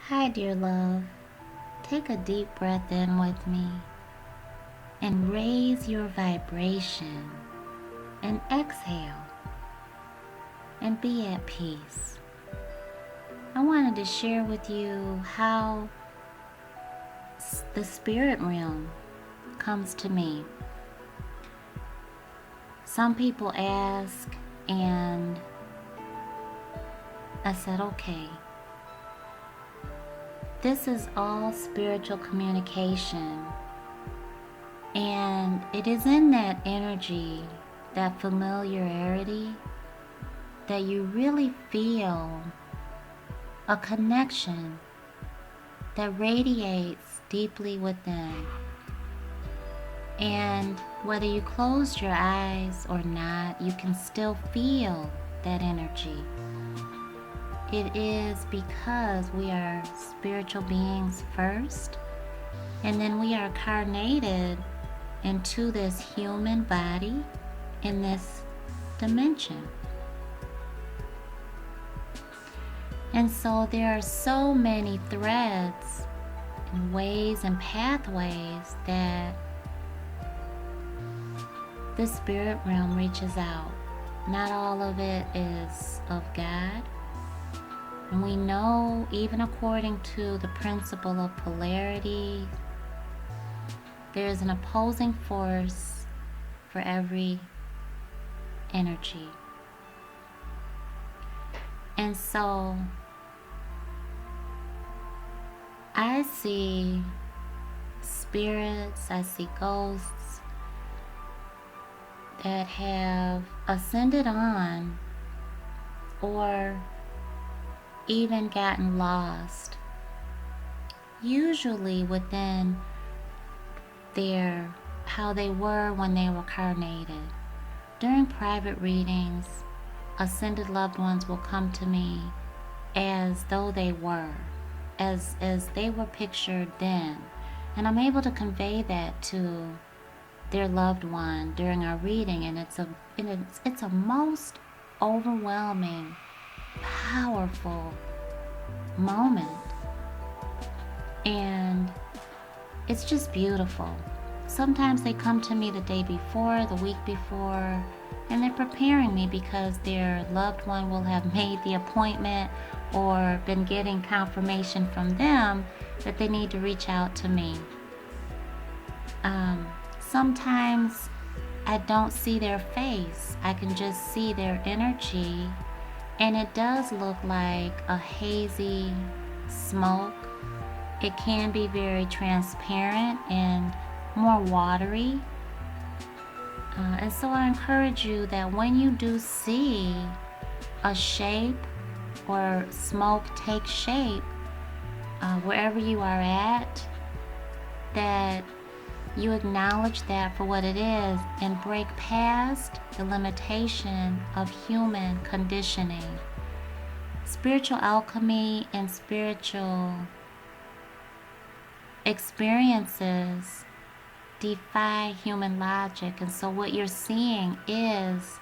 Hi, dear love. Take a deep breath in with me and raise your vibration and exhale and be at peace. I wanted to share with you how the spirit realm comes to me. Some people ask, and I said, okay. This is all spiritual communication, and it is in that energy, that familiarity, that you really feel a connection that radiates deeply within. And whether you close your eyes or not, you can still feel that energy. It is because we are spiritual beings first, and then we are incarnated into this human body in this dimension. And so there are so many threads and ways and pathways that the spirit realm reaches out. Not all of it is of God. And we know, even according to the principle of polarity, there is an opposing force for every energy. And so I see spirits, I see ghosts that have ascended on or even gotten lost, usually within how they were when they were incarnated. During private readings, ascended loved ones will come to me as though they were, as they were pictured then, and I'm able to convey that to their loved one during our reading, and it's a most overwhelming, powerful moment, and it's just beautiful. Sometimes they come to me the day before, the week before, and they're preparing me because their loved one will have made the appointment or been getting confirmation from them that they need to reach out to me. Sometimes I don't see their face. I can just see their energy, and it does look like a hazy smoke. It can be very transparent and more watery. And so I encourage you that when you do see a shape or smoke take shape, wherever you are at, that you acknowledge that for what it is and break past the limitation of human conditioning. Spiritual alchemy and spiritual experiences defy human logic, and so what you're seeing is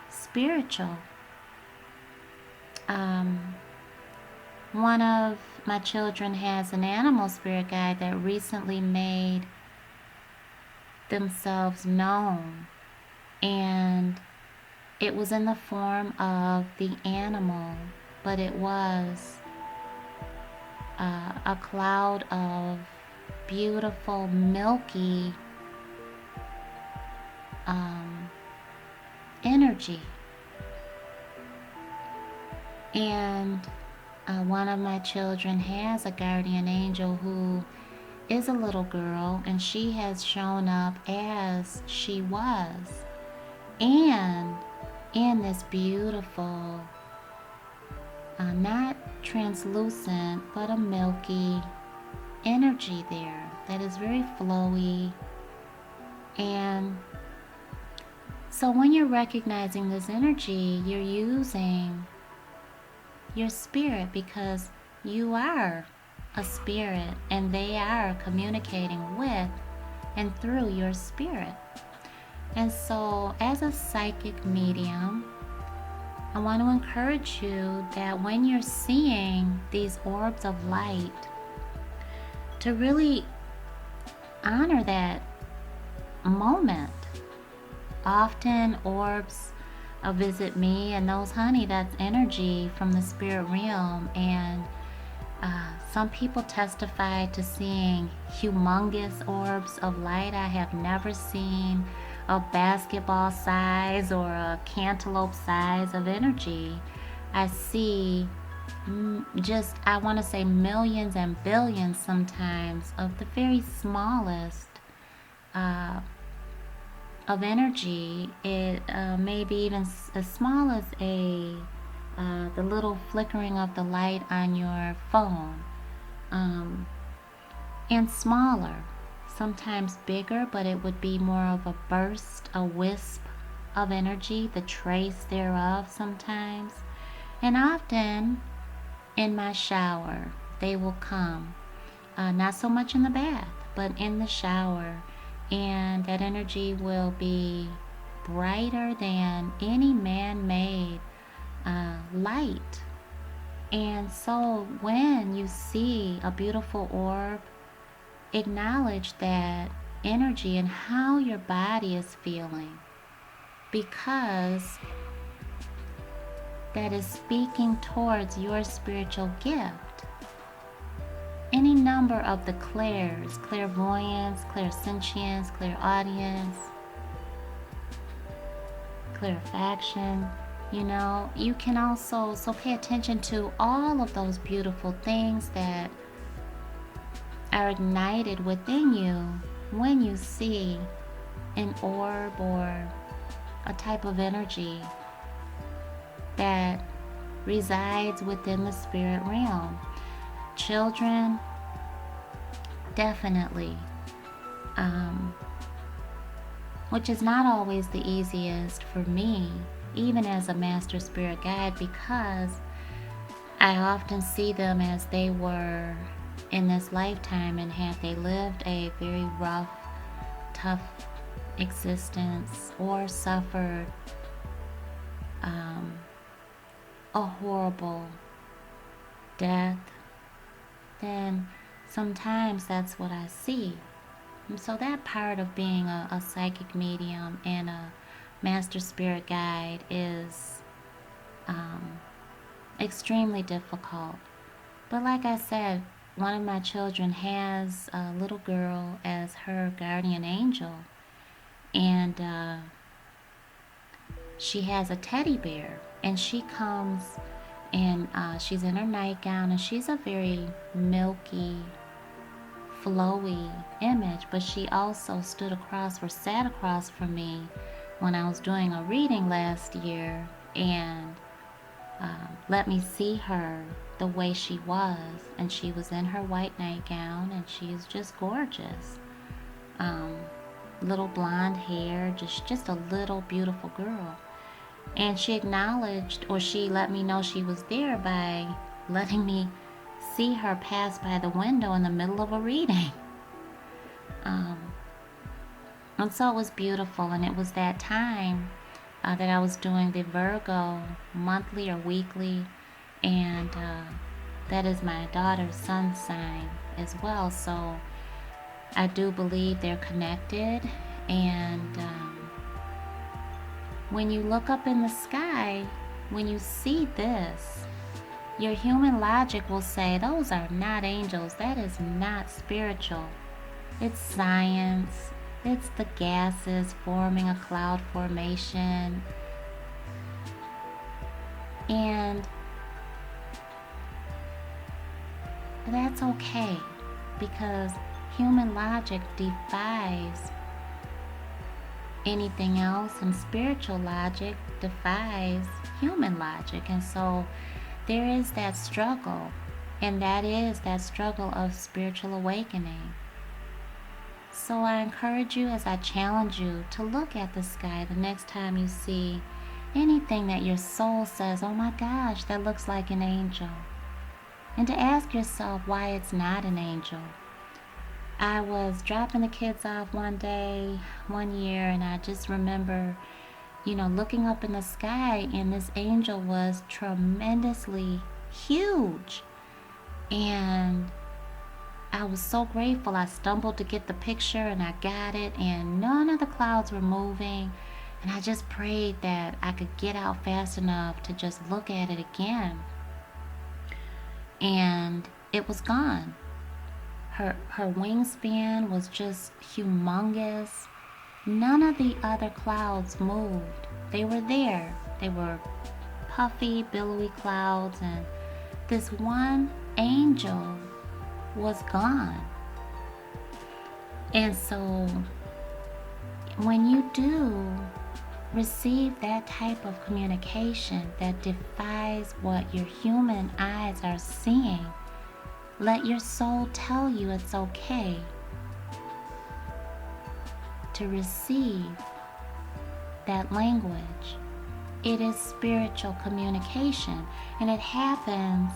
spiritual. One of my children has an animal spirit guide that recently made themselves known, and it was in the form of the animal, but it was a cloud of beautiful milky energy. And one of my children has a guardian angel who is a little girl, and she has shown up as she was, and in this beautiful, not translucent, but a milky energy there that is very flowy. And so when you're recognizing this energy, you're using your spirit, because you are a spirit and they are communicating with and through your spirit. And so as a psychic medium, I want to encourage you that when you're seeing these orbs of light, to really honor that moment. Often orbs visit me, and those, honey, that's energy from the spirit realm. And some people testify to seeing humongous orbs of light. I have never seen a basketball size or a cantaloupe size of energy. I see just, I want to say, millions and billions sometimes of the very smallest uh, of energy. It may be even as small as the little flickering of the light on your phone, um, and smaller, sometimes bigger, but it would be more of a burst, a wisp of energy, the trace thereof sometimes. And often in my shower, they will come. Not so much in the bath, but in the shower. And that energy will be brighter than any man made light. And so when you see a beautiful orb, acknowledge that energy and how your body is feeling, because that is speaking towards your spiritual gift. Any number of the clairs, clairvoyance, clairsentience, clairaudience, clairfaction, you can also, so pay attention to all of those beautiful things that are ignited within you when you see an orb or a type of energy that resides within the spirit realm. Children, definitely, which is not always the easiest for me, even as a master spirit guide, because I often see them as they were in this lifetime, and had they lived a very rough, tough existence or suffered a horrible death, then sometimes that's what I see. And so that part of being a psychic medium and a master spirit guide is extremely difficult. But like I said, one of my children has a little girl as her guardian angel, and she has a teddy bear, and she comes and she's in her nightgown, and she's a very milky, flowy image, but she also sat across from me when I was doing a reading last year, and let me see her the way she was. And she was in her white nightgown, and she's just gorgeous. Little blonde hair, just a little beautiful girl. And she acknowledged, or she let me know she was there by letting me see her pass by the window in the middle of a reading. And so it was beautiful, and it was that time that I was doing the Virgo monthly or weekly, and that is my daughter's sun sign as well. So I do believe they're connected. And when you look up in the sky, when you see this, your human logic will say, those are not angels. That is not spiritual. It's science. It's the gases forming a cloud formation. And that's okay, because human logic defies anything else, and spiritual logic defies human logic. And so there is that struggle, and that is that struggle of spiritual awakening. So I encourage you, as I challenge you, to look at the sky the next time you see anything that your soul says, oh my gosh, that looks like an angel, and to ask yourself why it's not an angel. I was dropping the kids off one day, one year, and I just remember looking up in the sky, and this angel was tremendously huge. And I was so grateful. I stumbled to get the picture and I got it, and none of the clouds were moving. And I just prayed that I could get out fast enough to just look at it again. And it was gone. Her wingspan was just humongous. None of the other clouds moved. They were there. They were puffy, billowy clouds, and this one angel was gone. And so when you do receive that type of communication that defies what your human eyes are seeing, let your soul tell you it's okay to receive that language. It is spiritual communication, and it happens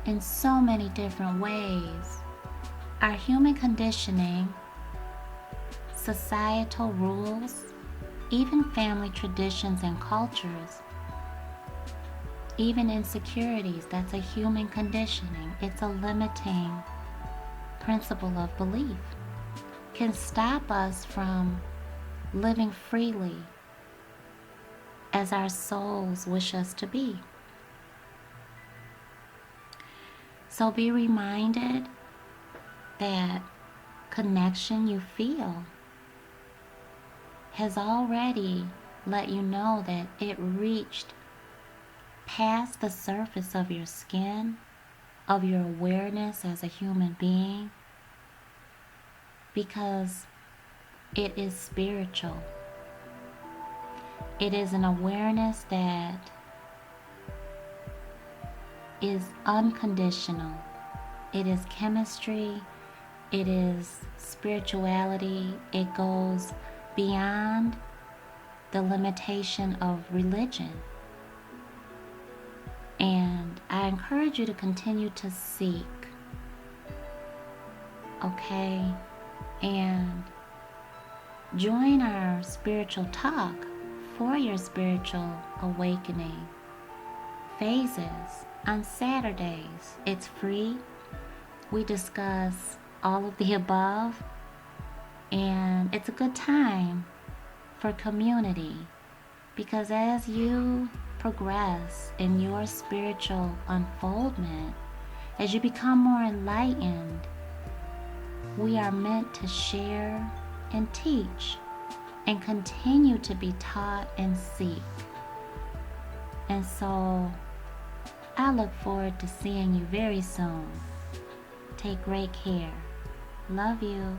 in so many different ways. Our human conditioning, societal rules, even family traditions and cultures, even insecurities, that's a human conditioning. It's a limiting principle of belief. Can stop us from living freely as our souls wish us to be. So be reminded that connection you feel has already let you know that it reached past the surface of your skin, of your awareness as a human being, because it is spiritual. It is an awareness that is unconditional. It is chemistry. It is spirituality. It goes beyond the limitation of religion. And I encourage you to continue to seek, okay? And join our spiritual talk for your spiritual awakening phases on Saturdays. It's free. We discuss all of the above, and it's a good time for community, because as you progress in your spiritual unfoldment, as you become more enlightened, we are meant to share and teach and continue to be taught and seek. And so I look forward to seeing you very soon. Take great care. Love you.